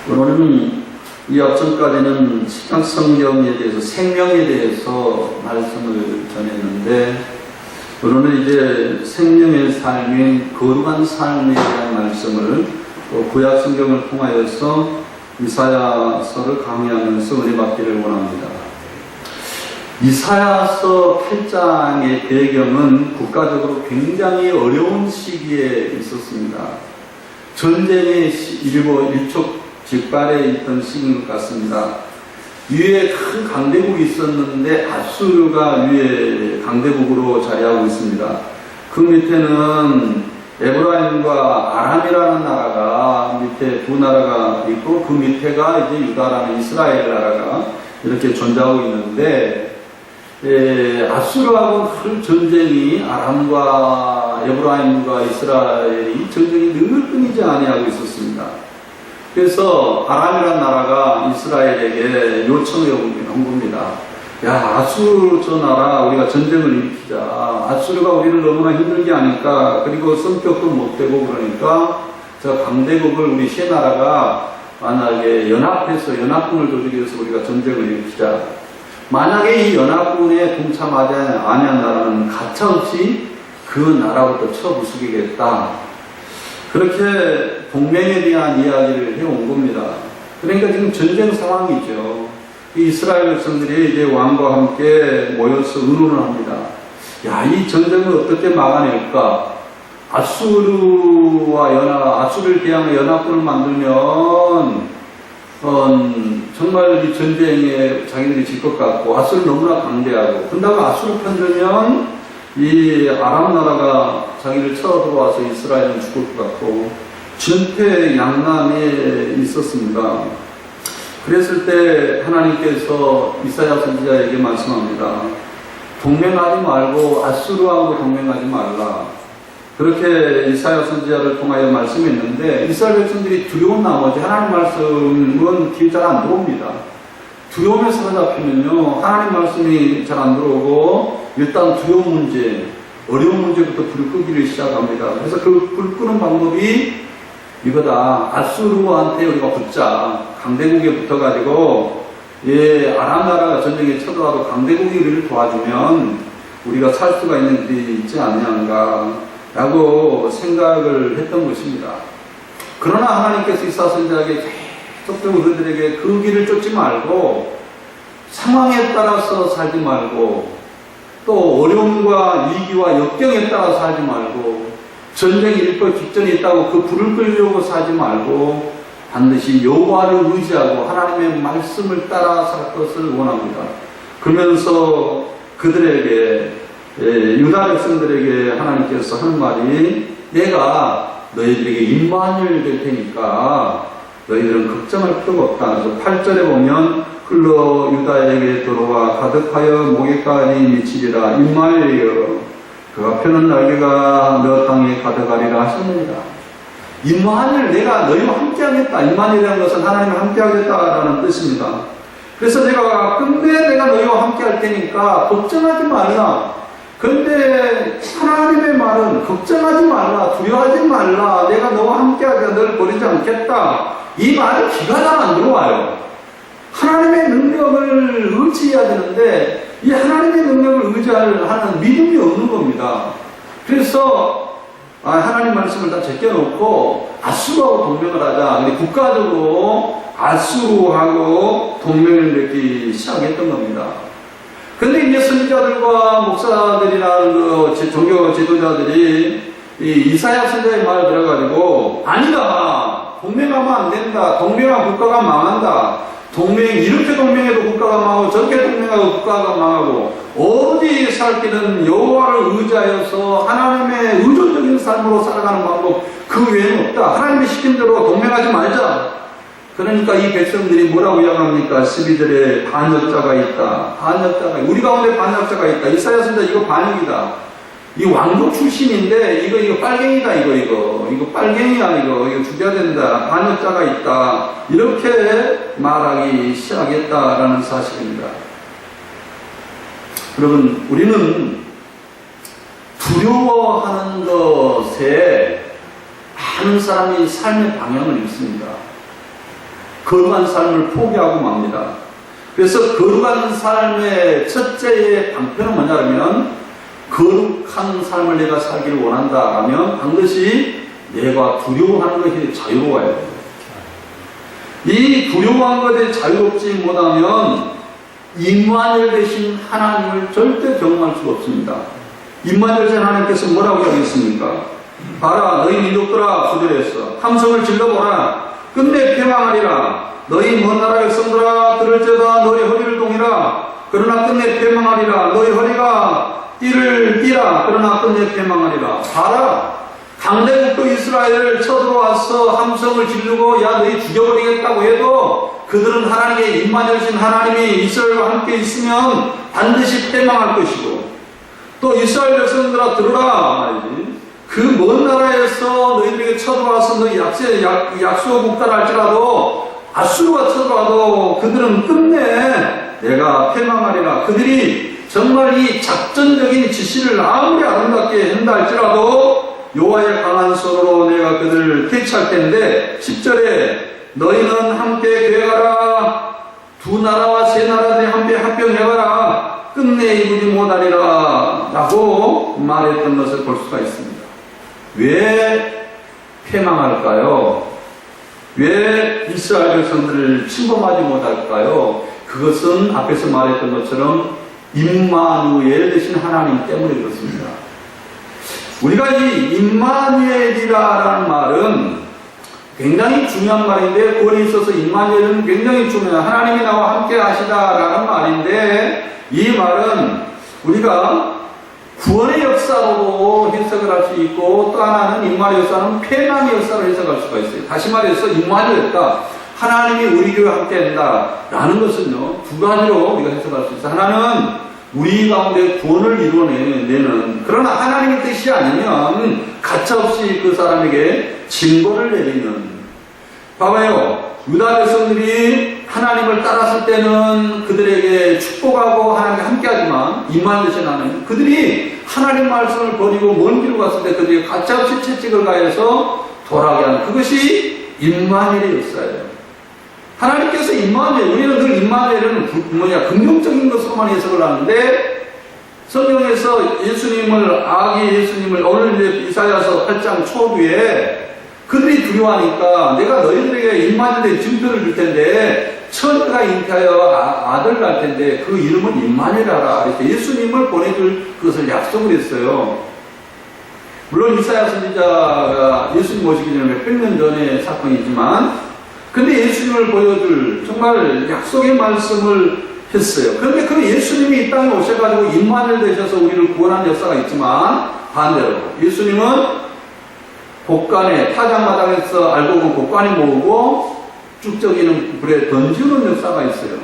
오늘은 이 앞전까지는 성경에 대해서 생명에 대해서 말씀을 전했는데 오늘은 이제 생명의 삶인 거룩한 삶에 대한 말씀을 또 구약 성경을 통하여서 이사야서를 강의하면서 은혜 받기를 원합니다. 이사야서 8장의 배경은 국가적으로 굉장히 어려운 시기에 있었습니다. 전쟁의 일촉즉발에 있던 시기인 것 같습니다. 위에 큰 강대국이 있었는데 아수르가 위에 강대국으로 자리하고 있습니다. 그 밑에는 에브라임과 아람이라는 나라가 밑에 두 나라가 있고 그 밑에가 이제 유다라는 이스라엘 나라가 이렇게 존재하고 있는데 아수르하고 큰 전쟁이 아람과 에브라임과 이스라엘이 전쟁이 늘 끊이지 아니하고 있었습니다. 그래서 아람이라는 나라가 이스라엘에게 요청을 한 겁니다. 야, 아수르 저 나라 우리가 전쟁을 일으키자. 아수르가 우리를 너무나 힘들게 하니까 그리고 성격도 못되고 그러니까 저 강대국을 우리 세 나라가 만약에 연합해서 연합군을 조직해서 우리가 전쟁을 일으키자. 만약에 이 연합군에 동참하지 아니한 나라는 가차없이 그 나라부터 쳐부수기겠다. 그렇게 동맹에 대한 이야기를 해온 겁니다. 그러니까 지금 전쟁 상황이죠. 이 이스라엘 백성들이 이제 왕과 함께 모여서 의논을 합니다. 야, 이 전쟁을 어떻게 막아낼까? 아수르를 대항해 연합군을 만들면 정말 이 전쟁에 자기들이 질 것 같고 아수르 너무나 강대하고 그런다고 아수르 편들면 이 아람 나라가 자기를 쳐들어와서 이스라엘은 죽을 것 같고 전태양난에 있었습니다. 그랬을 때 하나님께서 이사야 선지자에게 말씀합니다. 동맹하지 말고 아수르하고 동맹하지 말라. 그렇게 이사야 선지자를 통하여 말씀했는데 이스라엘 백성들이 두려운 나머지 하나님 말씀은 귀에 잘 안 들어옵니다. 두려움에 사로잡히면요 하나님 말씀이 잘 안 들어오고 일단 두려운 문제, 어려운 문제부터 불을 끄기를 시작합니다. 그래서 그 불 끄는 방법이 이거다. 아수르한테 우리가 붙자. 강대국에 붙어가지고 아람 나라가 전쟁에 쳐들어와도 강대국이 우리를 도와주면 우리가 살 수가 있는 길이 있지 않냐는가 라고 생각을 했던 것입니다. 그러나 하나님께서 이사야 선지자에게 계속적으로 그들에게 그 길을 쫓지 말고 상황에 따라서 살지 말고 또 어려움과 위기와 역경에 따라 살지 말고 전쟁이 일거 직전에 있다고 그 불을 끌려고 살지 말고 반드시 여호와를 의지하고 하나님의 말씀을 따라 살 것을 원합니다. 그러면서 그들에게 유다 백성들에게 하나님께서 하는 말이 내가 너희들에게 임마누엘 될 테니까 너희들은 걱정할 필요가 없다. 그래서 8절에 보면 흘러 유다에게 들어와 가득하여 목에까지 미치리라. 임마누엘이여 그가 펴는 날개가 너 땅에 가득하리라 하셨느니라. 임마누엘 내가 너희와 함께하겠다. 임마누엘이라는 것은 하나님과 함께하겠다라는 뜻입니다. 그래서 내가 너희와 함께할 테니까 걱정하지 말라. 그런데 하나님의 말은 걱정하지 말라, 두려워하지 말라, 내가 너와 함께하자, 너를 버리지 않겠다. 이 말은 귀가 잘 안 들어와요. 하나님의 능력을 의지해야 되는데 이 하나님의 능력을 의지하는 믿음이 없는 겁니다. 그래서 하나님 말씀을 다 제껴놓고 아수르하고 동맹을 하자. 근데 국가적으로 아수르하고 동맹을 맺기 시작했던 겁니다. 근데 이제 선지자들과 목사들이라는 종교 지도자들이 이사야 선지자의 말을 들어가지고 아니다. 동맹하면 안 된다. 동맹하면 국가가 망한다. 이렇게 동맹해도 국가가 망하고 저렇게 동맹하고 국가가 망하고 어디 살 길은 여호와를 의지하여서 하나님의 의존적인 삶으로 살아가는 방법 그 외에는 없다. 하나님이 시킨 대로 동맹하지 말자. 그러니까 이 백성들이 뭐라고 이야기합니까? 12절에 반역자가 있다. 우리 가운데 반역자가 있다. 이사야 선지자 이거 반역이다. 이 왕족 출신인데 이거 빨갱이다. 이거 빨갱이야. 이거 죽여야 된다. 반역자가 있다. 이렇게 말하기 시작했다라는 사실입니다. 여러분, 우리는 두려워하는 것에 많은 사람이 삶의 방향을 잃습니다. 거룩한 삶을 포기하고 맙니다. 그래서 거룩한 삶의 첫째의 방편은 뭐냐면 거룩한 삶을 내가 살기를 원한다라면 반드시 내가 두려워하는 것이 자유로워야 돼요. 이 두려워하는 것에 자유롭지 못하면 임마누엘 되신 하나님을 절대 경험할 수가 없습니다. 임마누엘 되신 하나님께서 뭐라고 하겠습니까? 봐라, 너희 민족들아, 9절에서 함성을 질러보라. 끝내 패망하리라. 너희 먼 나라 백성들아, 들을지어다. 너희 허리를 동이라. 그러나 끝내 패망하리라. 너희 허리가 띠를 띠라. 그러나 끝내 패망하리라. 봐라, 강대국도 이스라엘을 쳐들어와서 함성을 지르고 야 너희 죽여버리겠다고 해도 그들은 하나님의 임마누엘이신 하나님이 이스라엘과 함께 있으면 반드시 패망할 것이고, 또 이스라엘 백성들아 들으라. 그 먼 나라에서 너희들에게 쳐들어와서 너희 약소 국가를 할지라도 아수르가 쳐들어와도 그들은 끝내 내가 패망하리라. 그들이 정말 이 작전적인 지시를 아무리 아름답게 한다 할지라도 여호와의 강한 손으로 내가 그들을 퇴치할 텐데, 10절에 너희는 함께 계획하라. 두 나라와 세 나라들이 함께 합병해가라. 끝내 이루지 못하리라 라고 말했던 것을 볼 수가 있습니다. 왜 패망할까요? 왜 이스라엘 백성들을 침범하지 못할까요? 그것은 앞에서 말했던 것처럼 임마누엘 되신 하나님 때문에 그렇습니다. 우리가 이 임마누엘이라는 말은 굉장히 중요한 말인데, 구원에 있어서 임마누엘은 굉장히 중요한, 하나님이 나와 함께 하시다라는 말인데, 이 말은 우리가 구원의 역사로도 해석을 할 수 있고, 또 하나는 임마누엘 역사는 패망의 역사로 해석할 수가 있어요. 다시 말해서 임마누엘과 하나님이 우리와 함께 한다라는 것은요, 두 가지로 우리가 해석할 수 있어요. 하나는 우리 가운데 구원을 이루어내는, 그러나 하나님의 뜻이 아니면 가차없이 그 사람에게 징벌을 내리는. 봐봐요, 유다 백성들이 하나님을 따랐을 때는 그들에게 축복하고 하나님과 함께하지만 임마누엘 되신 하나님, 그들이 하나님 말씀을 버리고 먼 길로 갔을 때 그들이 가차없이 채찍을 가해서 돌아가게 하는, 그것이 임마누엘의 역사예요. 하나님께서 임마누엘, 우리는 늘 임마누엘은 긍정적인 것으로만 해석을 하는데, 성경에서 예수님을, 아기 예수님을, 오늘 이제 이사야서 8장 초두에 그들이 두려워하니까 내가 너희들에게 임마누엘의 증표를 줄 텐데, 처녀가 잉태하여 아들을 낳을 텐데 그 이름은 임마누엘하라. 이렇게 예수님을 보내줄 것을 약속을 했어요. 물론 이사야 선지자가 예수님 오시기 전에 몇백 년 전의 사건이지만, 근데 예수님을 보여줄 정말 약속의 말씀을 했어요. 그런데 그 예수님이 이 땅에 오셔가지고 임마누엘 되셔서 우리를 구원하는 역사가 있지만, 반대로 예수님은 곡간에, 타작마당에서 알고 보면 곡간에 모으고 쭉저기는 불에 던지는 역사가 있어요.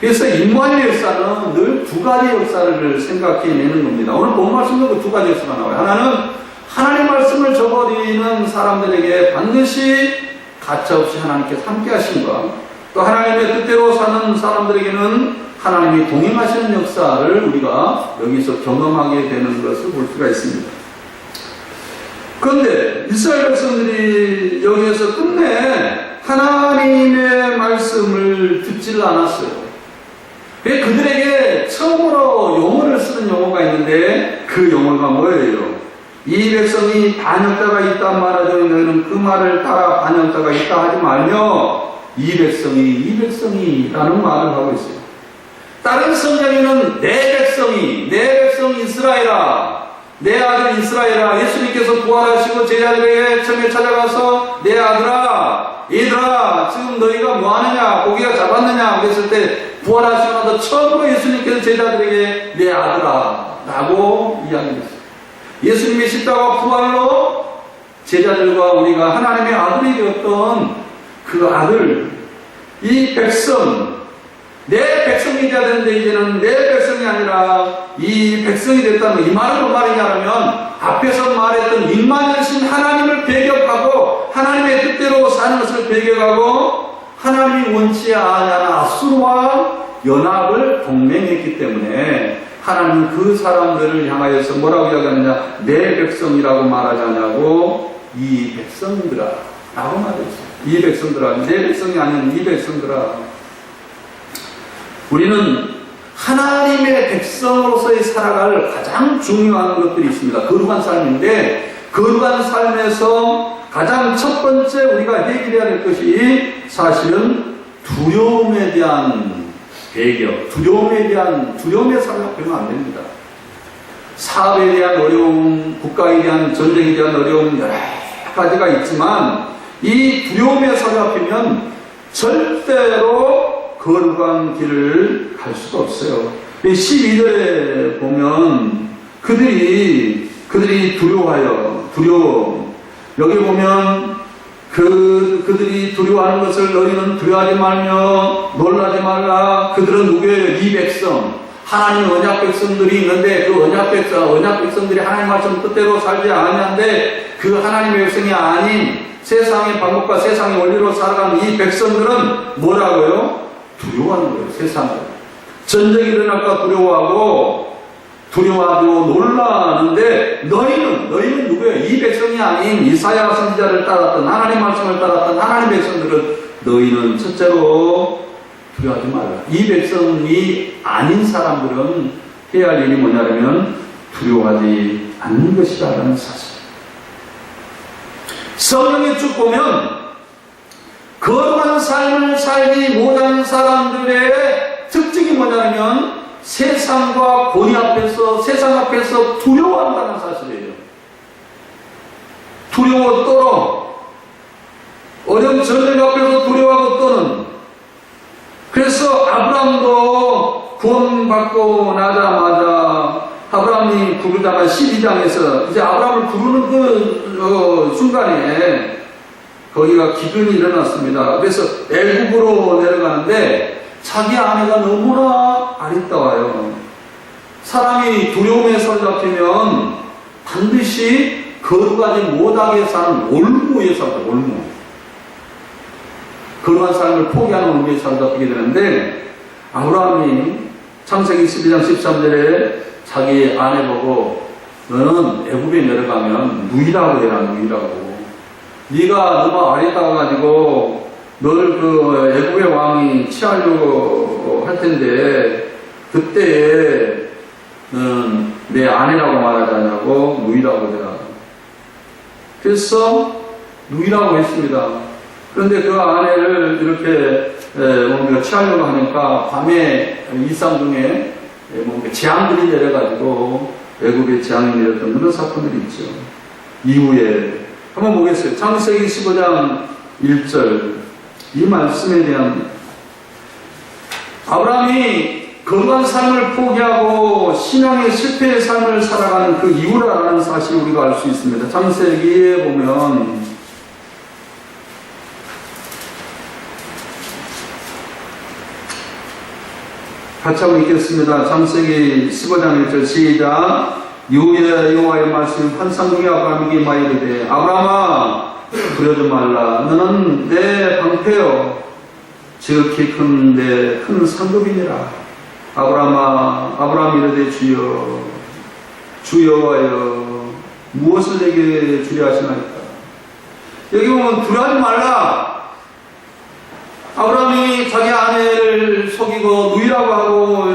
그래서 임마누엘 역사는 늘 두 가지 역사를 생각해내는 겁니다. 오늘 본 말씀도 그 두 가지 역사가 나와요. 하나는 하나님 말씀을 저버리는 사람들에게 반드시 가차없이 하나님께서 함께 하신 것, 또 하나님의 뜻대로 사는 사람들에게는 하나님이 동행하시는 역사를 우리가 여기서 경험하게 되는 것을 볼 수가 있습니다. 그런데 이스라엘 백성들이 여기에서 끝내 하나님의 말씀을 듣지를 않았어요. 그들에게 처음으로 용어를 쓰는 용어가 있는데, 그 용어가 뭐예요? 이 백성이 반역자가 있단 말하죠. 너희는 그 말을 따라 반역자가 있다 하지 말며 이 백성이라는 말을 하고 있어요. 다른 성경에는 내 백성이 이스라엘아, 내 아들 이스라엘아, 예수님께서 부활하시고 제자들에게 처음에 찾아가서 내 아들아, 얘들아, 지금 너희가 뭐하느냐, 고기가 잡았느냐 그랬을 때 부활하시고 나서 처음으로 예수님께서 제자들에게 내 아들아 라고 이야기했어요. 예수님의 십자가 부활로 제자들과 우리가 하나님의 아들이 되었던 그 아들, 이 백성, 내 백성이 되어야 되는데 이제는 내 백성이 아니라 이 백성이 됐다는 이 말은 뭔 말이냐면, 앞에서 말했던 임마누엘이신 하나님을 배격하고 하나님의 뜻대로 사는 것을 배격하고 하나님이 원치 아니하는 아수르와 연합을 동맹했기 때문에 하나님은 그 사람들을 향하여서 뭐라고 이야기하느냐, 내 백성이라고 말하지 않냐고 이 백성들아 라고 말했어요. 이 백성들아, 내 백성이 아닌 이 백성들아, 우리는 하나님의 백성으로서의 살아갈 가장 중요한 것들이 있습니다. 거룩한 삶인데, 거룩한 삶에서 가장 첫 번째 우리가 해결해야 될 것이 사실은 두려움에 대한 배경, 두려움에 사로잡히면 안 됩니다. 사업에 대한 어려움, 국가에 대한 전쟁에 대한 어려움 여러 가지가 있지만 이 두려움에 사로잡히면 절대로 거룩한 길을 갈 수가 없어요. 12절에 보면 그들이 두려워. 여기 보면 그들이 두려워하는 것을 너희는 두려워하지 말며 놀라지 말라. 그들은 누구예요? 이 백성. 하나님 언약 백성들이 있는데 그 언약 백성들이 하나님 말씀 뜻대로 살지 아니한데 그 하나님의 백성이 아닌 세상의 방법과 세상의 원리로 살아가는 이 백성들은 뭐라고요? 두려워하는 거예요. 세상을. 전쟁이 일어날까 두려워하고 놀라는데 너희는 누구예요? 이 백성이 아닌 이사야 선지자를 따랐던 하나님 말씀을 따랐던 하나님 백성들은 너희는 첫째로 두려워하지 말라. 이 백성이 아닌 사람들은 해야 할 일이 뭐냐면 두려워하지 않는 것이라는 사실. 성경에 쭉 보면 거룩한 삶을 살지 못하는 사람들의 특징이 뭐냐면 세상과 권위 앞에서, 세상 앞에서 두려워한다는 사실이에요. 두려워 떨어. 어려운 전쟁 앞에서 두려워하고 떠는. 그래서 아브라함도 구원받고 나자마자 아브라함이 부르다가 12장에서 이제 아브라함을 부르는 그 순간에 거기가 기근이 일어났습니다. 그래서 애굽으로 내려가는데 자기 아내가 너무나 아리따워요. 사람이 두려움에 사로잡히면 반드시 거룩하지 못하게 사는 올무에 살다, 올무. 거룩한 삶을 포기하는 올무에 사로잡히게 되는데 아브라함이 창세기 12장 13절에 자기 아내 보고 너는 애굽에 내려가면 누이라고 해라, 누이라고. 네가 너무 아리따워가지고 너를 그 애굽의 왕이 취하려고 할 텐데 그때 내 아내라고 말하지 않냐고 누이라고 해라. 그래서 누이라고 했습니다. 그런데 그 아내를 이렇게 뭔가 취하려고 하니까 밤에 일상 중에 뭔가 재앙들이 내려가지고 애굽에 재앙이 내렸던 그런 사건들이 있죠. 이후에 한번 보겠어요. 창세기 15장 1절 이 말씀에 대한 아브라함이 거룩한 삶을 포기하고 신앙의 실패의 삶을 살아가는 그 이유라는 사실을 우리가 알 수 있습니다. 창세기에 보면 같이 한번 읽겠습니다. 창세기 15장 1절 시작. 이후에 여호와의 말씀이 환상 중에 아브라함에게 말이르되 아브라함아 두려워하지 말라. 너는 내 방패요 지극히 큰 내 큰 상급이니라. 아브라함 이르되 주 여호와여 무엇을 내게 주려 하시나이까. 여기 보면 두려워하지 말라. 아브라함이 자기 아내를 속이고 누이라고 하고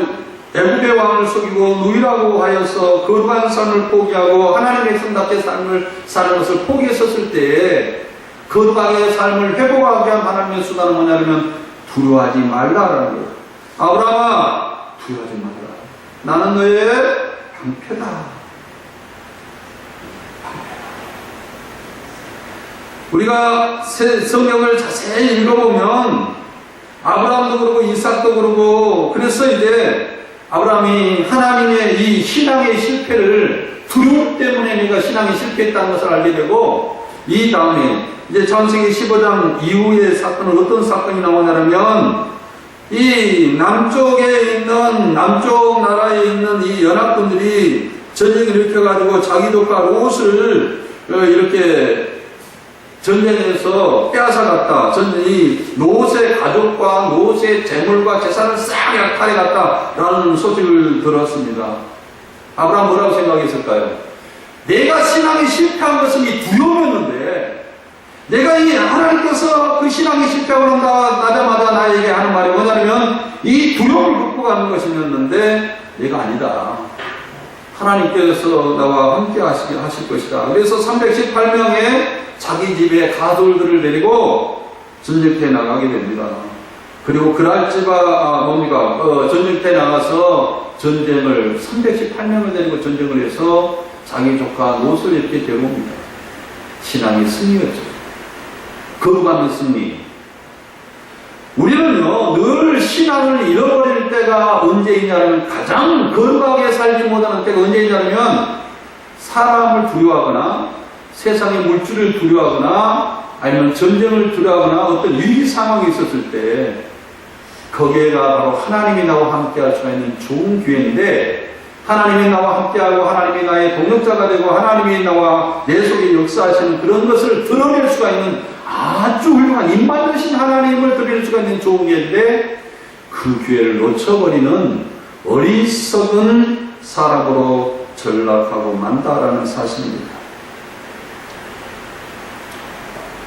애굽의 왕을 속이고 누이라고 하여서 거룩한 삶을 포기하고 하나님의 백성답게 삶을 사는 것을 포기했었을 때 거룩하게 삶을 회복하게 한 하나님의 수단은 뭐냐면 두려워하지 말라라는 거예요. 아브라함아 두려워하지 말라. 나는 너의 방패다. 우리가 성경을 자세히 읽어보면 아브라함도 그러고 이삭도 그러고 그래서 이제 아브라함이 하나님의 이 신앙의 실패를 두려움 때문에 내가 신앙이 실패했다는 것을 알게 되고 이 다음에 이제 창세기 15장 이후의 사건은 어떤 사건이 나오냐면 이 남쪽 나라에 있는 이 연합군들이 전쟁을 일으켜가지고 자기들과 롯을 이렇게 전쟁에서 빼앗아갔다. 이 롯의 가족과 롯의 재물과 재산을 싹 약탈해갔다라는 소식을 들었습니다. 아브라함 뭐라고 생각했을까요? 내가 신앙에 실패한 것은 이 두려움이었는데 내가 이 하나님께서 그 신앙이 실패하고 나자마자 나에게 하는 말이 뭐냐면 이 두려움을 극복하는 것이었는데 내가 아니다. 하나님께서 나와 함께 하실 것이다. 그래서 318명의 자기 집에 가돌들을 데리고 전쟁터에 나가게 됩니다. 그리고 그랄지바 전쟁터에 나가서 전쟁을 318명을 데리고 전쟁을 해서 자기 조카 롯을 이렇게 데려옵니다. 신앙의 승리였죠. 거룩한 승리. 우리는요, 늘 신앙을 잃어버릴 때가 언제이냐면, 가장 거룩하게 살지 못하는 때가 언제이냐면, 사람을 두려워하거나, 세상의 물질을 두려워하거나, 아니면 전쟁을 두려워하거나, 어떤 위기 상황이 있었을 때, 거기에가 바로 하나님이 나와 함께 할 수가 있는 좋은 기회인데, 하나님이 나와 함께하고 하나님이 나의 동역자가 되고 하나님이 나와 내 속에 역사하시는 그런 것을 드러낼 수가 있는 아주 훌륭한 입만 드신 하나님을 드릴 수가 있는 좋은 기회인데 그 기회를 놓쳐버리는 어리석은 사람으로 전락하고 만다라는 사실입니다.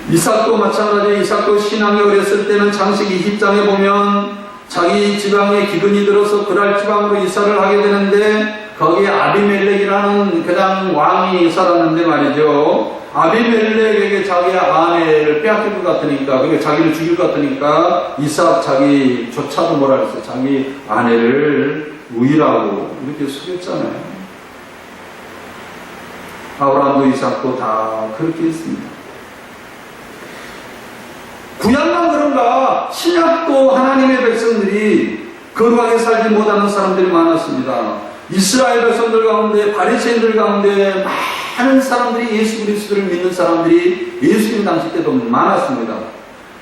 이삭도 마찬가지. 이삭도 신앙이 어렸을 때는 창세기 20장에 보면 자기 지방에 기근이 들어서 그랄 지방으로 이사를 하게 되는데 거기에 아비멜렉이라는 그냥 왕이 살았는데 말이죠. 아비멜렉에게 자기 아내를 빼앗길 것 같으니까, 그리고 자기를 죽일 것 같으니까 이삭 자기조차도 뭐라 그랬어요. 자기 아내를 우일하고 이렇게 속였잖아요. 아브라함도 이삭도 다 그렇게 했습니다. 구약만 그런가 신약도 하나님의 백성들이 거룩하게 살지 못하는 사람들이 많았습니다. 이스라엘 백성들 가운데 바리새인들 가운데 많은 사람들이 예수 그리스도를 믿는 사람들이 예수님 당시 때도 많았습니다.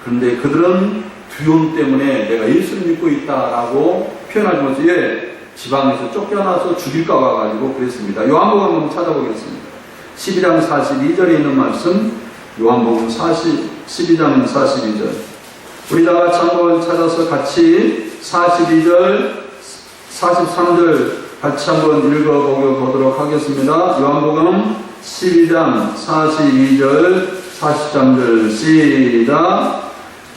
그런데 그들은 두려움 때문에 내가 예수를 믿고 있다라고 표현하지 못해 지방에서 쫓겨나서 죽일까 봐가지고 그랬습니다. 요한복음 한번 찾아보겠습니다. 12장 42절에 있는 말씀, 요한복음 12장 42절. 우리 다 같이 한번 찾아서 같이 42절, 43절 같이 한번 읽어보도록 하겠습니다. 요한복음 12장 42절, 43절 시작.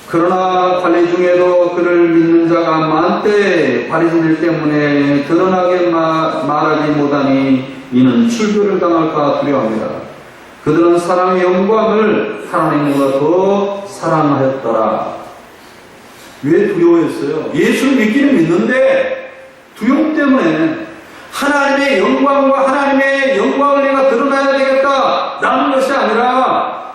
그러나 관리 중에도 그를 믿는 자가 많되 바리새인들 때문에 드러나게 말하지 못하니 이는 출교를 당할까 두려워합니다. 그들은 사람의 영광을 하나님보다 더 사랑하였더라. 왜 두려워했어요? 예수를 믿기는 믿는데 두려움 때문에 하나님의 영광과 하나님의 영광을 내가 드러나야 되겠다 라는 것이 아니라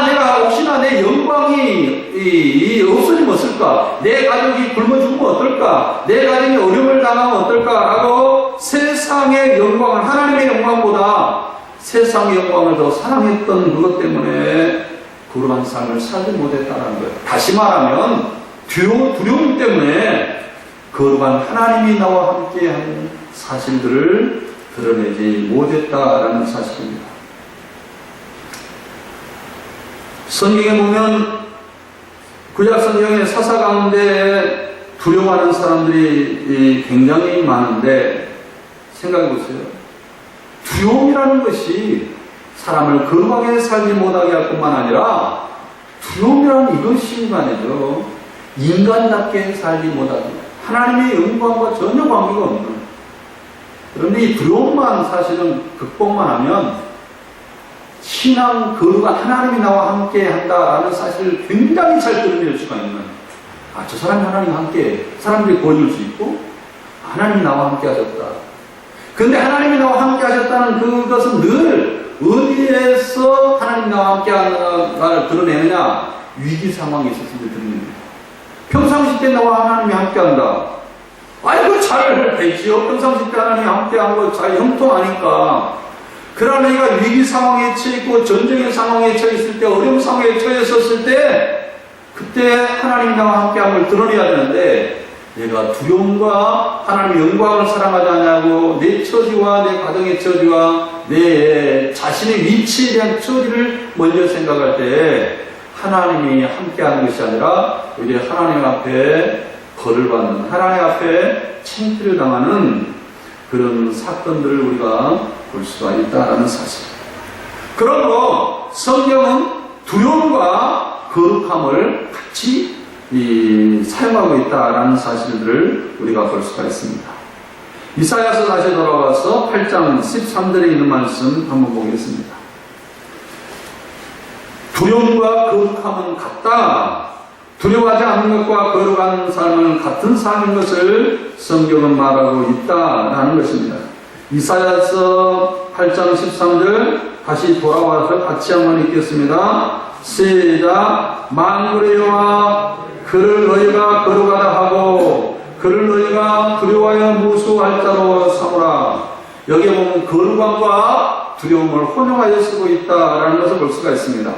내가 혹시나 내 영광이 없어지면 어떨까? 내 가족이 굶어 죽으면 어떨까? 내 가정이 어려움을 당하면 어떨까? 라고 세상의 영광을 하나님의 영광보다 세상의 영광을 더 사랑했던 그것 때문에 거룩한 삶을 살지 못했다는 거예요. 다시 말하면 두려움 때문에 거룩한 하나님이 나와 함께하는 사실들을 드러내지 못했다라는 사실입니다. 성경에 보면 구약 성경의 사사 가운데 두려워하는 사람들이 굉장히 많은데 생각해 보세요. 두려움이라는 것이 사람을 거룩하게 살지 못하게 할 뿐만 아니라 두려움이라는 이것이 말이죠. 인간답게 살지 못하게 하나님의 영광과 전혀 관계가 없는. 그런데 이 두려움만 사실은 극복만 하면 신앙 거룩한 하나님이 나와 함께 한다라는 사실을 굉장히 잘 드러낼 수가 있는. 저 사람이 하나님과 함께 사람들이 보여줄 수 있고 하나님이 나와 함께 하셨다. 그런데 하나님이 나와 함께 하셨다는 그것은 늘 어디에서 하나님이 나와 함께 하는가를 드러내느냐? 위기 상황이 있었을 때 드러냅니다. 평상시 때 나와 하나님이 함께 한다. 그거 잘 되지요. 평상시 때 하나님이 함께 한 거 잘 형통하니까. 그러나 내가 위기 상황에 처해있고 전쟁의 상황에 처해있을 때, 어려운 상황에 처해있었을 때 그때 하나님 나와 함께함을 드러내야 되는데 내가 두려움과 하나님의 영광을 사랑하지 않냐고 내 처지와 내 가정의 처지와 내 자신의 위치에 대한 처지를 먼저 생각할 때 하나님이 함께하는 것이 아니라 우리 하나님 앞에 벌을 받는, 하나님 앞에 창피를 당하는 그런 사건들을 우리가 볼 수가 있다라는 사실. 그러므로 성경은 두려움과 거룩함을 같이 사용하고 있다라는 사실들을 우리가 볼 수가 있습니다. 이사야서 다시 돌아와서 8장 13절에 있는 말씀 한번 보겠습니다. 두려움과 거룩함은 같다. 두려워하지 않는 것과 거룩한 삶은 같은 삶인 것을 성경은 말하고 있다라는 것입니다. 이사야서 8장 13절 다시 돌아와서 같이 한번 읽겠습니다. 시작. 만군의 여호와 그를 너희가 거룩하다 하고 그를 너희가 두려워하여 무수할 자로 삼으라. 여기에 보면 거룩함과 두려움을 혼용하여 쓰고 있다라는 것을 볼 수가 있습니다.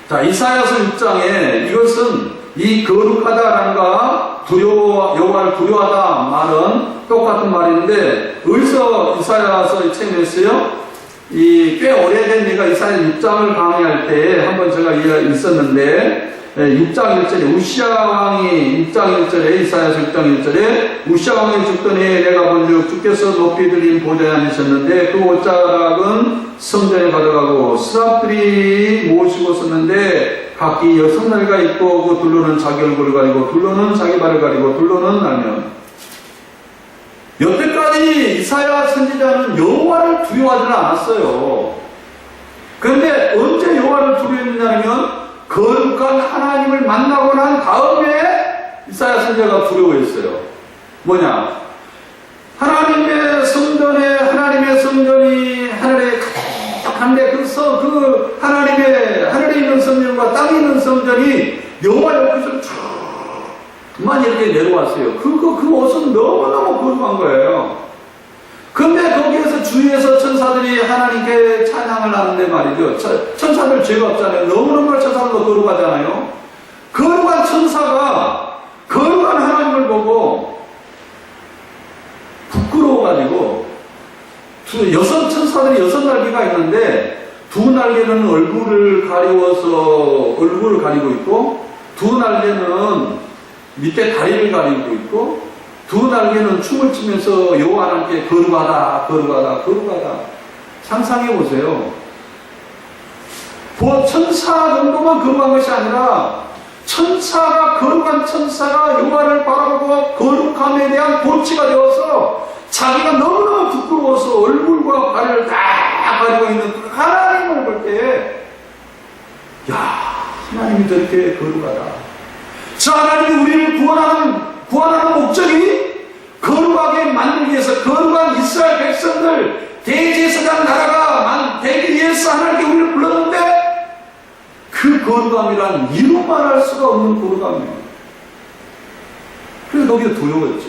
자, 이사야서 6장에 이것은 이 거룩하다란과 여호와를 두려워하다 말은 똑같은 말인데 어디서 이사야서 책에 있어요? 꽤 오래된 내가 이사야 6장을 강의할 때 한번 제가 있었는데 6장 1절에 우시야 왕이 6장 1절에 이사야서 6장 1절에 우시야 왕이 죽던 해에 내가 본즉 주께서 높이 들린 보좌에 앉으셨는데 그 옷자락은 성전에 가져가고 스랍들이 모시고 섰는데 각기 여성날가 있고 그 둘로는 자기 얼굴을 가리고 둘로는 자기 발을 가리고 둘로는 날면 여태까지 이사야 선지자는 여호와를 두려워하지는 않았어요. 그런데 언제 여호와를 두려워했느냐면 거룩한 하나님을 만나고 난 다음에 이사야 선지자가 두려워했어요. 뭐냐? 하나님의 성전이 하늘에 가득한데 그 하늘에 있는 성전과 땅에 있는 성전이 여호와 옆에서 쭉만 이렇게 내려왔어요. 그 옷은 너무너무 거룩한 거예요. 근데 거기에서 주위에서 천사들이 하나님께 찬양을 하는데 말이죠. 천사들 죄가 없잖아요. 너무너무 천사들도 거룩하잖아요. 거룩한 천사가 거룩한 하나님을 보고 부끄러워가지고 천사들이 6날개가 있는데 2날개는 얼굴을 가리고 있고 2날개는 밑에 다리를 가리고 있고 2날개는 춤을 추면서 여호와 하나님께 거룩하다. 상상해 보세요. 천사 정도만 거룩한 것이 아니라 거룩한 천사가 여호와를 바라보고 거룩함에 대한 도취가 되어서 자기가 너무너무 부끄러워서 얼굴과 발을 다 가리고 있는 하나님을 볼 때, 하나님이 저렇게 거룩하다. 저 하나님이 우리를 구원하는 목적이 거룩하게 만들기 위해서 거룩한 이스라엘 백성들 대제사장 나라가 되기 위해서 하나님께 우리를 불렀는데 그 거룩함이란 이루 말할 수가 없는 거룩함이에요. 그래서 거기에 두려웠죠.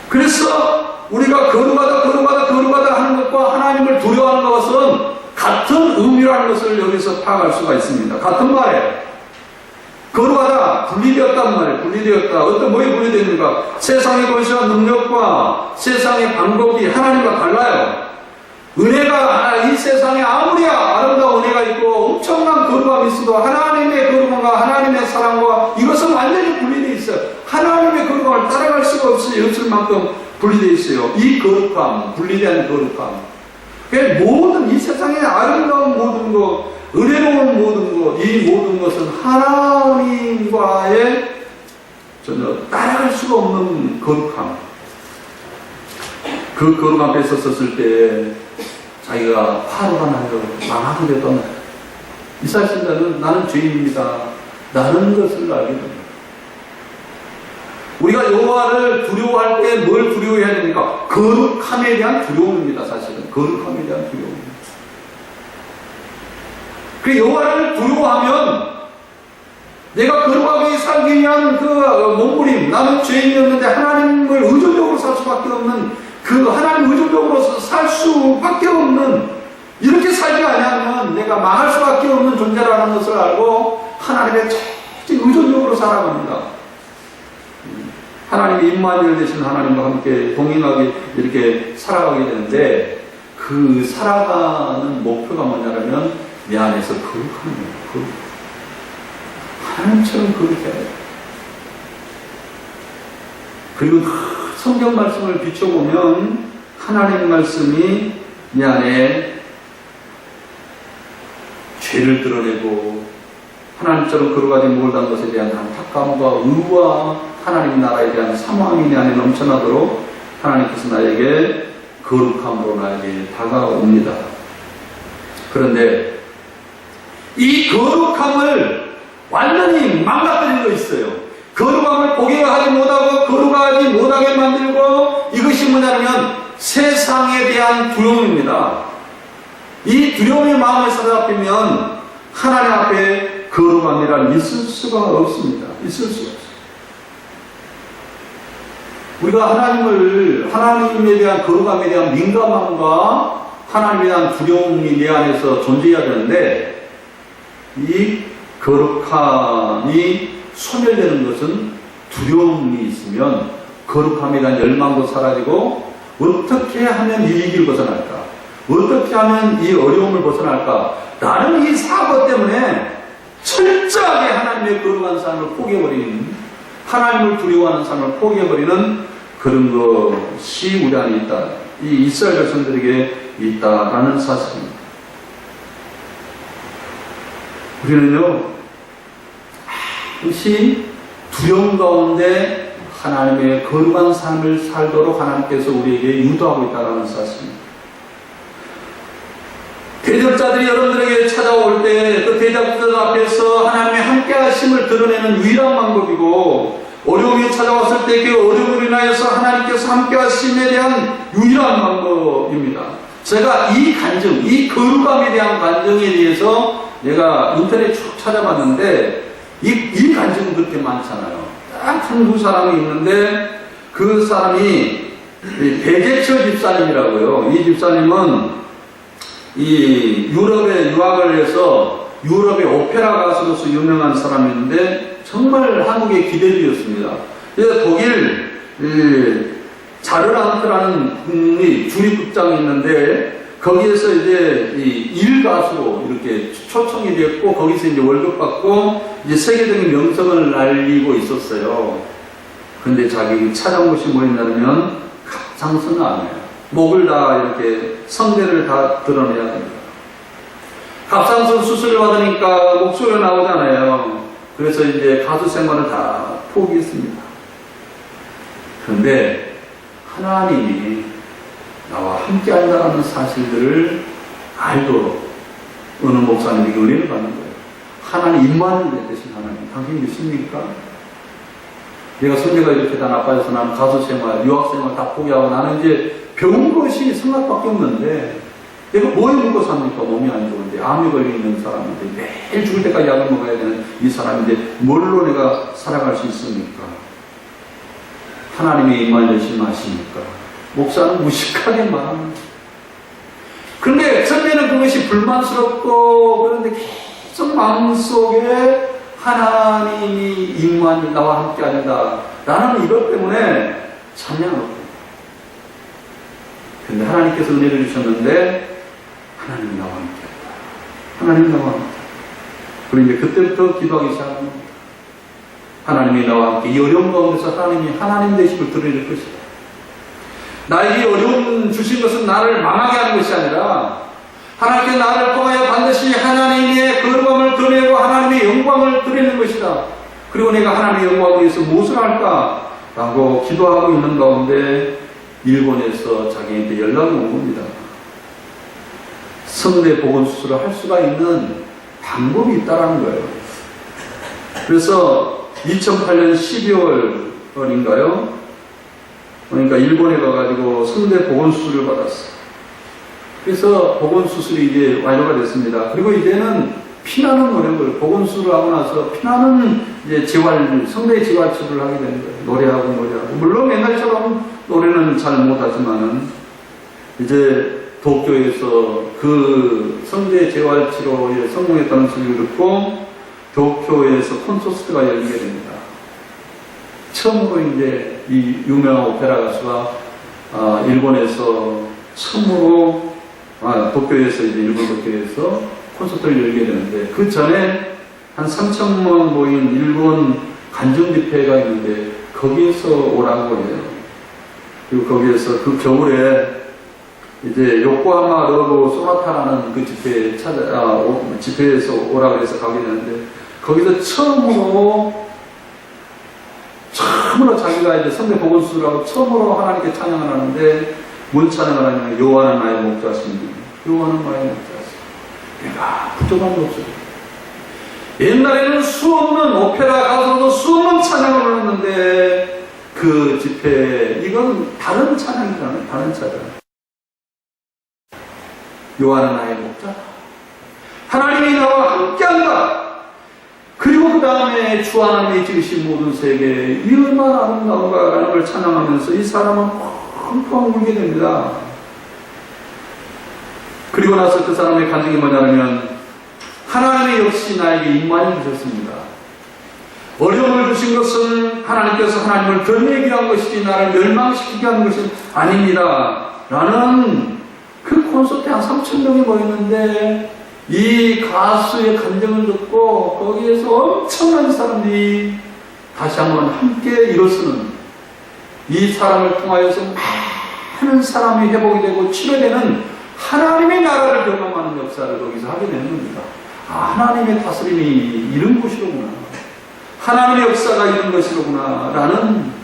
그래서 우리가 거룩하다 하는 것과 하나님을 두려워하는 것은 같은 의미라는 것을 여기서 파악할 수가 있습니다. 같은 말에 거룩하다, 분리되었단 말이에요. 분리되었다. 어떤 뭐에 분리됩니까? 세상의 권세와 능력과 세상의 방법이 하나님과 달라요. 이 세상에 아무리 아름다운 은혜가 있고 엄청난 거룩함이 있어도 하나님의 거룩함과 하나님의 사랑과 이것은 완전히 분리되어 있어요. 하나님의 거룩함을 따라갈 수가 없어요. 없을 만큼 분리되어 있어요. 이 거룩함, 분리된 거룩함. 이 세상에 아름다운 모든 것, 은혜로운 모든 것, 이 모든 것은 하나님과의 전혀 따라갈 수가 없는 거룩함. 그 거룩함 앞에 섰을 때 자기가 화로가 나요. 망하게 되던 이사야 선지자는 나는 죄인입니다. 라는 것을 알게 됩니다. 우리가 여호와를 두려워할 때 뭘 두려워해야 됩니까? 거룩함에 대한 두려움입니다. 사실은 거룩함에 대한 두려움입니다. 그 여호와를 두려워하면 내가 거룩하게 살기 위한 그 몸부림, 나는 죄인이었는데 하나님을 의존적으로 살 수밖에 없는 그 하나님 의존적으로 살 수밖에 없는 이렇게 살지 아니하면 내가 망할 수밖에 없는 존재라는 것을 알고 하나님의 의존적으로 살아갑니다. 하나님의 임마누엘 되신 하나님과 함께 동행하게 이렇게 살아가게 되는데 그 살아가는 목표가 뭐냐면 내 안에서 거룩한 거예요. 하나님처럼 거룩해야 돼요. 그리고 성경 말씀을 비춰보면 하나님 말씀이 내 안에 죄를 드러내고 하나님처럼 거룩하지 못한 것에 대한 안타까움과 의와 하나님 나라에 대한 사모함이 내 안에 넘쳐나도록 하나님께서 나에게 거룩함으로 나에게 다가옵니다. 그런데 이 거룩함을 완전히 망가뜨린 거 있어요. 거룩함을 포기하지 못하고 거룩하지 못하게 만들고, 이것이 뭐냐면 세상에 대한 두려움입니다. 이 두려움의 마음을 사로잡히면 하나님 앞에 거룩함이란 있을 수가 없습니다. 있을 수가 없어요. 우리가 하나님에 대한 거룩함에 대한 민감함과 하나님에 대한 두려움이 내 안에서 존재해야 되는데, 이 거룩함이 소멸되는 것은 두려움이 있으면 거룩함에 대한 열망도 사라지고, 어떻게 하면 이 위기를 벗어날까? 어떻게 하면 이 어려움을 벗어날까? 라는 이 사고 때문에 철저하게 하나님의 거룩한 삶을 포기해버리는, 하나님을 두려워하는 삶을 포기해버리는 그런 것이 우리 안에 있다. 이 이스라엘 백성들에게 있다라는 사실입니다. 우리는요, 항시 두려움 가운데 하나님의 거룩한 삶을 살도록 하나님께서 우리에게 유도하고 있다는 사실입니다. 대적자들이 여러분들에게 찾아올 때 그 대적자들 앞에서 하나님의 함께 하심을 드러내는 유일한 방법이고, 어려움이 찾아왔을 때 그 어려움을 인하여서 하나님께서 함께 하심에 대한 유일한 방법입니다. 제가 이 간증, 이 거룩함에 대한 간증에 대해서 내가 인터넷 쭉 찾아봤는데, 이 간증은 그렇게 많잖아요. 딱 한 두 사람이 있는데, 그 사람이 배재철 집사님이라고요. 이 집사님은 이 유럽에 유학을 해서 유럽의 오페라 가수로서 유명한 사람인데 정말 한국의 기대주였습니다. 그래서 독일 자르랑트라는 주립극장이 있는데 거기에서 이제 일 가수로 이렇게 초청이 됐고, 거기서 이제 월급 받고 이제 세계적인 명성을 날리고 있었어요. 근데 자기 찾아온 곳이 뭐였냐면 갑상선 암이에요. 목을 다 이렇게 성대를 다 드러내야 됩니다. 갑상선 수술을 받으니까 목소리가 나오잖아요. 그래서 이제 가수 생활을 다 포기했습니다. 그런데 하나님이 나와 함께 한다는 사실들을 알도록 어느 목사님에게 은혜를 받는 거예요. 하나님 임마누엘 되신 하나님, 당신 믿습니까? 내가 손녀가 이렇게 다 나빠져서 나는 가수 생활, 유학 생활 다 포기하고 나는 이제 배운 것이 성악밖에 없는데 내가 뭐에 먹고 삽니까? 몸이 안 좋은데, 암에 걸려 있는 사람인데, 매일 죽을 때까지 약을 먹어야 되는 이 사람인데 뭘로 내가 살아갈 수 있습니까? 하나님의 임마누엘 되신 아십니까? 목사는 무식하게 말합니다. 그런데 처음에는 그것이 불만스럽고, 그런데 계속 마음속에 하나님이 임마누엘 나와 함께 한다 라는 이것 때문에 찬양하고, 근데 하나님께서 은혜를 주셨는데 하나님이 나와 함께 한다. 하나님이 나와 함께 한다. 그리고 이제 그때부터 기도하기 시작합니다. 하나님이 나와 함께 이 어려운 가운데서 하나님이 하나님 되심을 드러낼 것이다. 나에게 어려움 주신 것은 나를 망하게 하는 것이 아니라 하나님께 나를 통하여 반드시 하나님의 거룩함을 드러내고 하나님의 영광을 드러내는 것이다. 그리고 내가 하나님의 영광을 위해서 무엇을 할까? 라고 기도하고 있는 가운데 일본에서 자기한테 연락이 온 겁니다. 성대 복원 수술을 할 수가 있는 방법이 있다는 거예요. 그래서 2008년 12월인가요? 그러니까 일본에 가가지고 성대 복원 수술을 받았어요. 그래서 복원 수술이 이제 완료가 됐습니다. 그리고 이제는 피나는 노력을, 복원 수술을 하고 나서 피나는 이제 성대 재활 치료를 하게 되는 거예요. 노래하고. 물론 옛날처럼 노래는 잘 못하지만은 이제 도쿄에서 그 성대 재활 치료에 성공했다는 소리를 듣고 도쿄에서 콘서트가 열리게 됩니다. 처음으로 이제 이 유명한 오페라 가수가 일본에서 처음으로 도쿄에서 이제 일본 도쿄에서 콘서트를 열게 되는데, 그 전에 한 3,000명 모인 일본 간증 집회가 있는데 거기에서 오라고 해요. 그리고 거기에서 그 겨울에 이제 요코하마 러브 소나타라는 그 집회에서 오라고 해서 가게 되는데, 거기서 처음으로 자기가 이제 성대 보건수술하고 처음으로 하나님께 찬양을 하는데, 뭔 찬양을 하냐면, 여호와는 나의 목자십니다. 여호와는 나의 목자십니다. 내가 부족함이 없어요. 옛날에는 수없는 오페라 가수도 수없는 찬양을 불렀는데, 그 집회, 이건 다른 찬양이잖아요. 다른 찬양. 여호와는 나의 목자. 하나님이 나와 함께한다. 그리고 그 다음에 주 하나님이 지으신 모든 세계, 이 얼마나 아름다운가라는 걸 찬양하면서 이 사람은 펑펑 울게 됩니다. 그리고 나서 그 사람의 간증이 뭐냐면, 하나님이 역시 나에게 임만을 주셨습니다. 어려움을 주신 것은 하나님께서 하나님을 드러내기 위한 것이지 나를 멸망시키게 하는 것은 아닙니다. 라는 그 콘서트에 한 3,000명이 모였는데, 이 가수의 간증을 듣고 거기에서 엄청난 사람들이 다시 한번 함께 일어서는, 이 사람을 통하여서 많은 사람이 회복이 되고 치료되는 하나님의 나라를 경험하는 역사를 거기서 하게 되는 겁니다. 하나님의 다스림이 이런 것이로구나, 하나님의 역사가 이런 것이로구나 라는,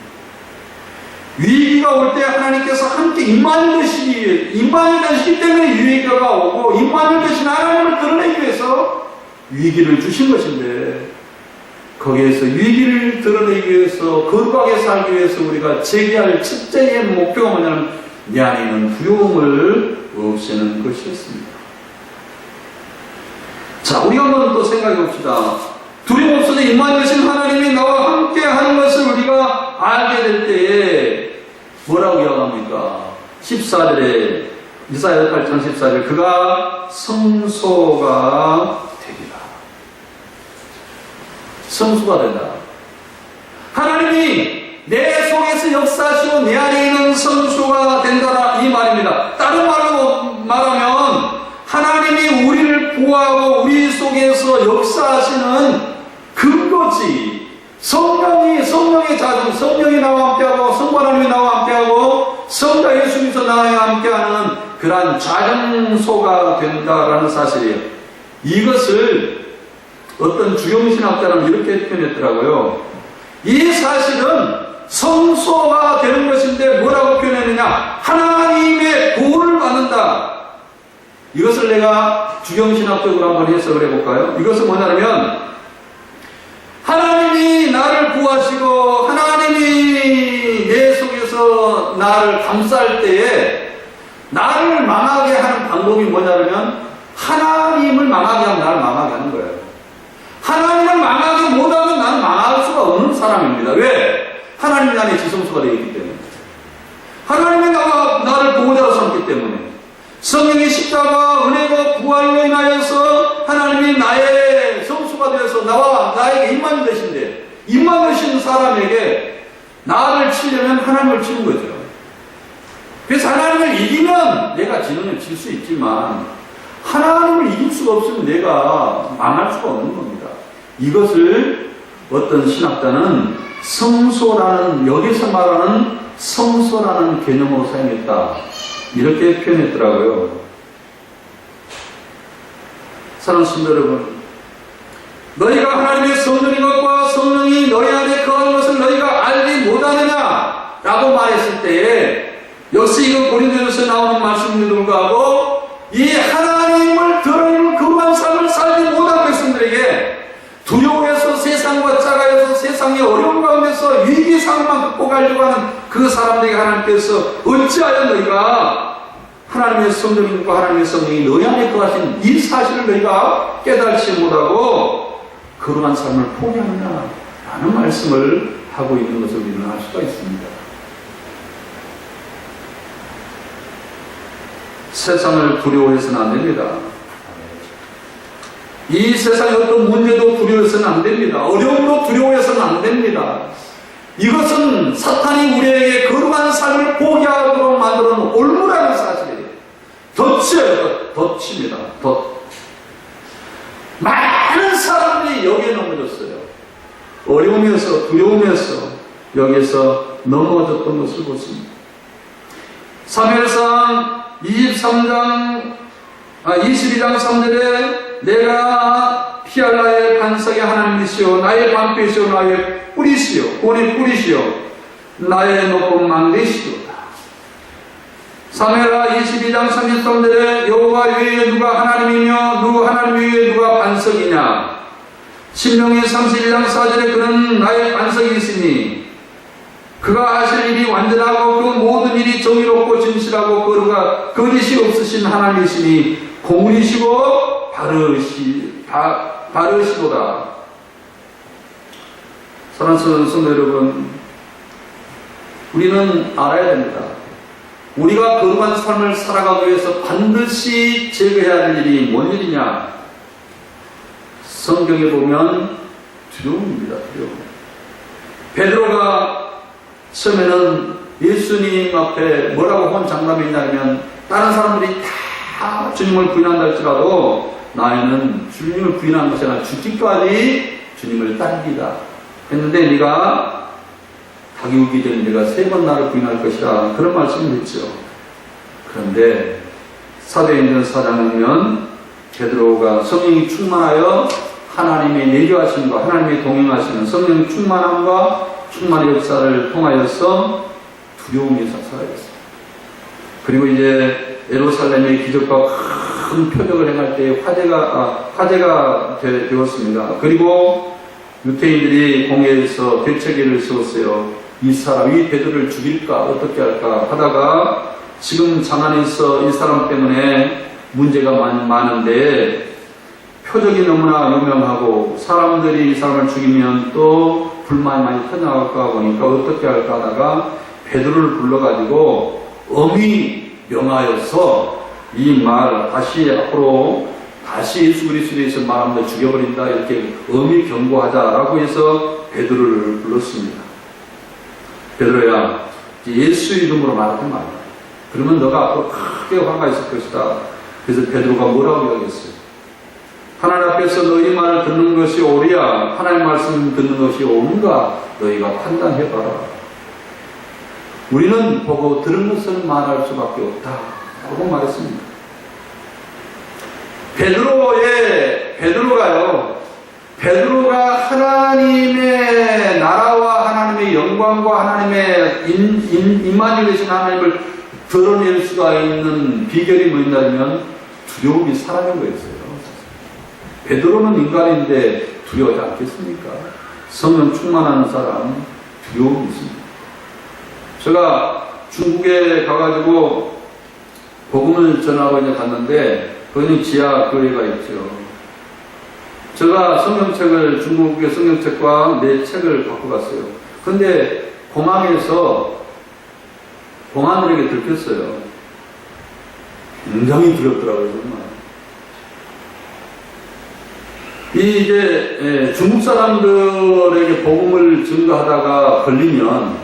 위기가 올 때 하나님께서 함께 임마누엘 되시기 때문에 위기가 오고, 임마누엘 되신 하나님을 드러내기 위해서 위기를 주신 것인데, 거기에서 위기를 드러내기 위해서, 거룩하게 살기 위해서 우리가 제기할 첫째의 목표가 뭐냐면, 내 안에 있는 두려움을 없애는 것이었습니다. 자, 우리가 한번 또 생각해 봅시다. 두려움 없어서 임마누엘 되신 하나님이 나와 함께 하는 것을 우리가 알게 될 때에 뭐라고 이야기합니까? 14절에, 이사야 8장 14절, 그가 성소가 되리라. 성소가 된다. 하나님이 내 속에서 역사하시고 내 안에 있는 성소가 된다라, 이 말입니다. 다른 말로 말하면, 하나님이 우리를 보호하고 우리 속에서 역사하시는 근거지. 성령의 자주, 성령이 나와 함께하고, 성부 하나님이 나와 함께하고, 성자 예수님께서 나와 함께하는 그러한 자정소가 된다라는 사실이에요. 이것을 어떤 주영신학자는 이렇게 표현했더라고요. 이 사실은 성소가 되는 것인데 뭐라고 표현했느냐? 하나님의 보호를 받는다. 이것을 내가 주영신학적으로 한번 해석을 해볼까요? 이것은 뭐냐면, 하나님이 나를 구하시고 하나님이 내 속에서 나를 감쌀 때에 나를 망하게 하는 방법이 뭐냐면, 하나님을 망하게 하면 나를 망하게 하는 거예요. 하나님을 망하게 못하면 나는 망할 수가 없는 사람입니다. 왜? 하나님이 나의 지성소가 되어 있기 때문에, 하나님이 나를 보호자로 삼기 때문에, 성령의 십자가 은혜가 부활로 인하여서 하나님이 나의 성수가 되어서 나에게 임만 되신데, 임만 되신 사람에게 나를 치려면 하나님을 치는 거죠. 그래서 하나님을 이기면 내가 지는 질 수 있지만, 하나님을 이길 수가 없으면 내가 망할 수가 없는 겁니다. 이것을 어떤 신학자는 성소라는, 여기서 말하는 성소라는 개념으로 사용했다, 이렇게 표현했더라고요. 사랑하는 성도 여러분, 너희가 하나님의 성령인 것과 성령이 너희 안에 거하는 것을 너희가 알지 못하느냐 라고 말했을 때에, 역시 이거 고린도전서에 나오는 말씀임에도 불구하고 이 하나님을 드러내는 거룩한 삶을 살지 못한 백성들에게 두려워해서 세상과 짜가여서 세상의 어려움 가운데서 위기 상황만 극복하려고 하는 그 사람들에게 하나님께서 어찌하여 너희가 하나님의 성령과 하나님의 성령이 너희 안에 거하신 이 사실을 너희가 깨달지 못하고 거룩한 삶을 포기하느냐 라는 말씀을 하고 있는 것을 우리는 알 수가 있습니다. 세상을 두려워해서는 안 됩니다. 이 세상의 어떤 문제도 두려워해서는 안 됩니다. 어려움도 두려워해서는 안 됩니다. 이것은 사탄이 우리에게 거룩한 삶을 포기하도록 만들어 놓은 올무라는 사실이에요. 덫이에요. 덫입니다. 덫. 많은 사람들이 여기에 넘어졌어요. 어려움에서, 두려움에서 여기에서 넘어졌던 것을 보십니다. 사무엘상 22장 3절에 내가 피할라의 반석의 하나님이시오 나의 방패시오 나의 뿌리시오 본의 뿌리시오 나의 높은 망대시오다. 사무엘하 22장 33절에 여호와 외에 누가 하나님이며 누구 하나님 외에 누가 반석이냐. 신명기 31장 4절에 그는 나의 반석이시니 그가 하실 일이 완전하고 그 모든 일이 정의롭고 진실하고 그가 거짓이 없으신 하나님이시니 공의시고 바르시도다. 사랑하는 성도 여러분, 우리는 알아야 됩니다. 우리가 거룩한 삶을 살아가기 위해서 반드시 제거해야 될 일이 뭔 일이냐? 성경에 보면 두려움입니다. 두려움. 베드로가 처음에는 예수님 앞에 뭐라고 혼장담했냐면 다른 사람들이 다 주님을 부인한다 할지라도 나는 주님을 부인한 것이 아니라 죽기까지 주님을 따르리다 했는데 네가 닭이 우기 전에 네가 3번 나를 부인할 것이다 그런 말씀을 했죠. 그런데 사도행전 4장에 보면 베드로가 성령이 충만하여 하나님의 내려하심과 하나님의 동행하시는 성령 충만함과 충만의 역사를 통하여서 두려움이 사라졌습니다. 그리고 이제 예루살렘의 기적과 큰 표적을 행할 때 화제가 되었습니다. 그리고 유태인들이 공회에서 대책회를 세웠어요. 이 베드로를 죽일까 어떻게 할까 하다가 지금 장안에서 이 사람 때문에 문제가 많은데 표적이 너무나 유명하고 사람들이 이 사람을 죽이면 또 불만이 많이 터져나갈까 보니까 어떻게 할까 하다가 베드로를 불러가지고 엄히 명하여서 이 말 다시 앞으로 다시 예수 그리스도에서 말하면 죽여버린다 이렇게 엄히 경고하자라고 해서 베드로를 불렀습니다. 베드로야 예수 이름으로 말하지 말라. 그러면 너가 앞으로 크게 화가 있을 것이다. 그래서 베드로가 뭐라고 이야기했어요? 하나님 앞에서 너희 말을 듣는 것이 옳으야 하나님 말씀 듣는 것이 옳은가 너희가 판단해봐라. 우리는 보고 들은 것을 말할 수밖에 없다 라고 말했습니다. 베드로가 하나님의 나라와 하나님의 영광과 하나님의 임만이 되신 하나님을 드러낼 수가 있는 비결이 뭐냐면 두려움이 사라진 거였어요. 베드로는 인간인데 두려워하지 않겠습니까? 성령 충만한 사람 두려움이 있습니다. 제가 중국에 가가지고 복음을 전하고 이제 갔는데 거기는 지하 교회가 있죠. 제가 성경책을 중국의 성경책과 내 책을 갖고 갔어요. 근데 공항에서 공안들에게 들켰어요. 굉장히 두렵더라고요, 정말. 이제 중국 사람들에게 복음을 증거하다가 걸리면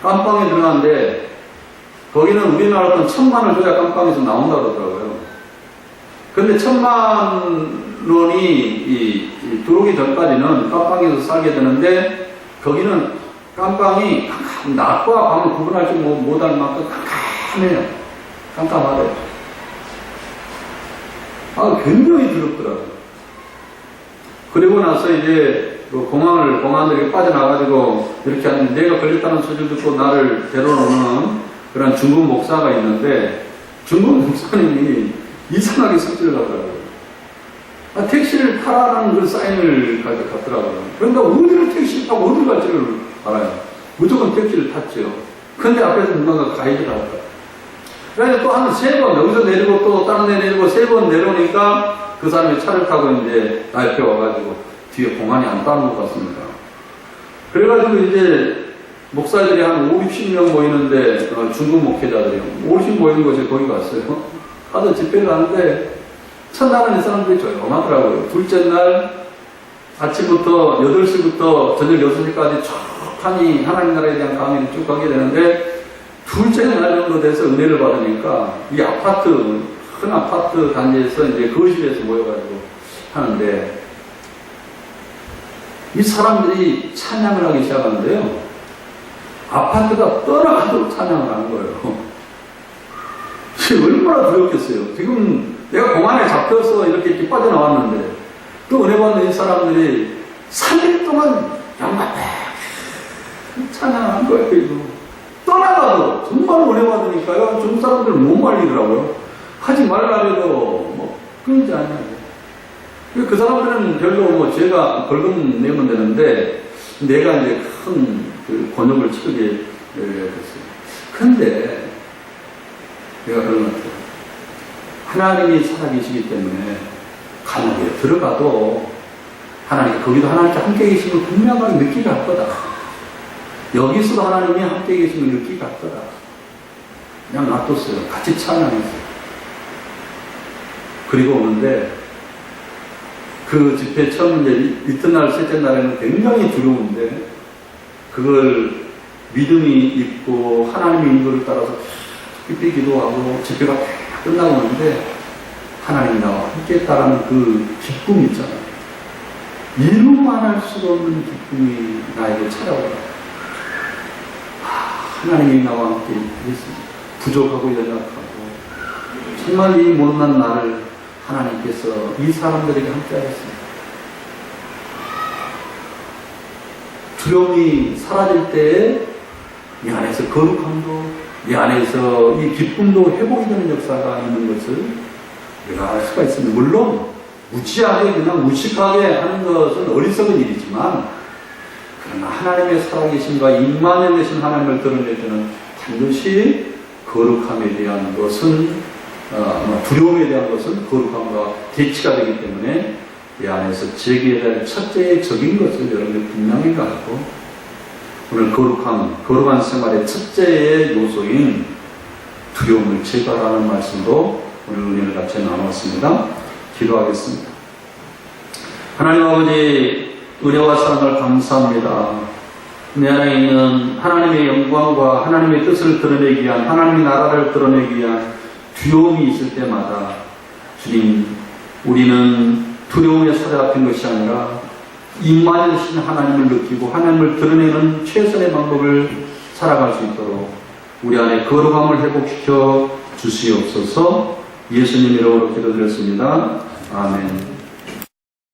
깜빵에 들어가는데 거기는 우리나라 같은 1000만을 줘야 깜빵에서 나온다 그러더라고요. 근데 1000만 원이 들어오기 전까지는 깜빵에서 살게 되는데 거기는 깜빵이 낮과 밤을 구분할 줄 못할 만큼 깜깜해요. 깜깜하대요. 굉장히 두렵더라고요. 그리고 나서 이제 공안들이 빠져나가지고 이렇게 하는데 내가 걸렸다는 소리를 듣고 나를 데려오는 그런 중국 목사가 있는데 중국 목사님이 이상하게 성질을 하더라고요. 택시를 타라는 그 사인을 갖더라고요. 그런데 어디를 택시를 타고 어디 갈지를 알아요. 무조건 택시를 탔죠. 근데 앞에서 누군가 가이드를 하더라고요. 그래서 또 한 3번 여기서 내리고 또 다른 데 내리고 3번 내려오니까 그 사람이 차를 타고 이제 나 옆에 와가지고 뒤에 공안이 안 따는 것 같습니다. 그래가지고 이제 목사들이 한 50명 모이는데 중국 목회자들이 50 모이는 곳에 거기 갔어요. 가서 집회를 하는데 첫날은 이 사람들이 조용하더라고요. 둘째 날 아침부터 8시부터 저녁 6시까지 촉하니 하나님 나라에 대한 강의를 쭉 하게 되는데 둘째 날 정도 돼서 은혜를 받으니까 이 큰 아파트 단지에서 이제 거실에서 모여가지고 하는데 이 사람들이 찬양을 하기 시작하는데요. 아파트가 떠나가도록 찬양을 하는 거예요. 그게 얼마나 두렵겠어요. 지금 내가 공안에 잡혀서 이렇게 빠져나왔는데 또 은혜 받는 이 사람들이 3일 동안 양가 찬양한 거예요. 이거. 떠나가도 정말 은혜 받으니까요. 중국 사람들 못 말리더라고요. 하지 말라해도 뭐 끊지 않아요. 그 사람들은 별로 뭐 제가 벌금 내면 되는데 내가 이제 큰 그 권역을 치르게 됐어요. 근데 내가 그런 것 같아요. 하나님이 살아계시기 때문에 감옥에 들어가도 하나님, 거기도 하나님께 함께 계심을 분명하게 느끼게 할 거다. 여기서도 하나님이 함께 계심을 느끼게 할 거다. 그냥 놔뒀어요. 같이 찬양했어요. 그리고 오는데 그 집회 처음 이제 이튿날, 셋째 날에는 굉장히 두려운데 그걸 믿음이 있고 하나님의 인도를 따라서 깊이 기도하고 집회가 끝나고 오는데 하나님 나와 함께 했다라는 그 기쁨이 있잖아요. 이루만할 수 없는 기쁨이 나에게 찾아오더라고요. 하나님이 나와 함께 했습니다. 부족하고 연약하고 정말 이 못난 나를 하나님께서 이 사람들에게 함께 하셨습니다. 두려움이 사라질 때에 이 안에서 거룩함도, 이 안에서 이 기쁨도 회복이 되는 역사가 있는 것을 우리가 알 수가 있습니다. 물론 무지하게 그냥 무식하게 하는 것은 어리석은 일이지만 그러나 하나님의 살아계심과 임만에 계신 하나님을 드러낼 때는 반드시 거룩함에 대한 것은 두려움에 대한 것은 거룩함과 대치가 되기 때문에 이 안에서 제기해야 될 첫째의 적인 것을 여러분들이 분명히 갖고 오늘 거룩한 생활의 첫째의 요소인 두려움을 제거하라는 말씀으로 오늘 은혜를 같이 나눴습니다. 기도하겠습니다. 하나님 아버지, 은혜와 사랑을 감사합니다. 내 안에 있는 하나님의 영광과 하나님의 뜻을 드러내기 위한, 하나님의 나라를 드러내기 위한 두려움이 있을 때마다 주님, 우리는 두려움에 사로잡힌 것이 아니라 임만에 계신 하나님을 느끼고 하나님을 드러내는 최선의 방법을 살아갈 수 있도록 우리 안에 거룩함을 회복시켜 주시옵소서. 예수님 이름으로 기도드렸습니다. 아멘.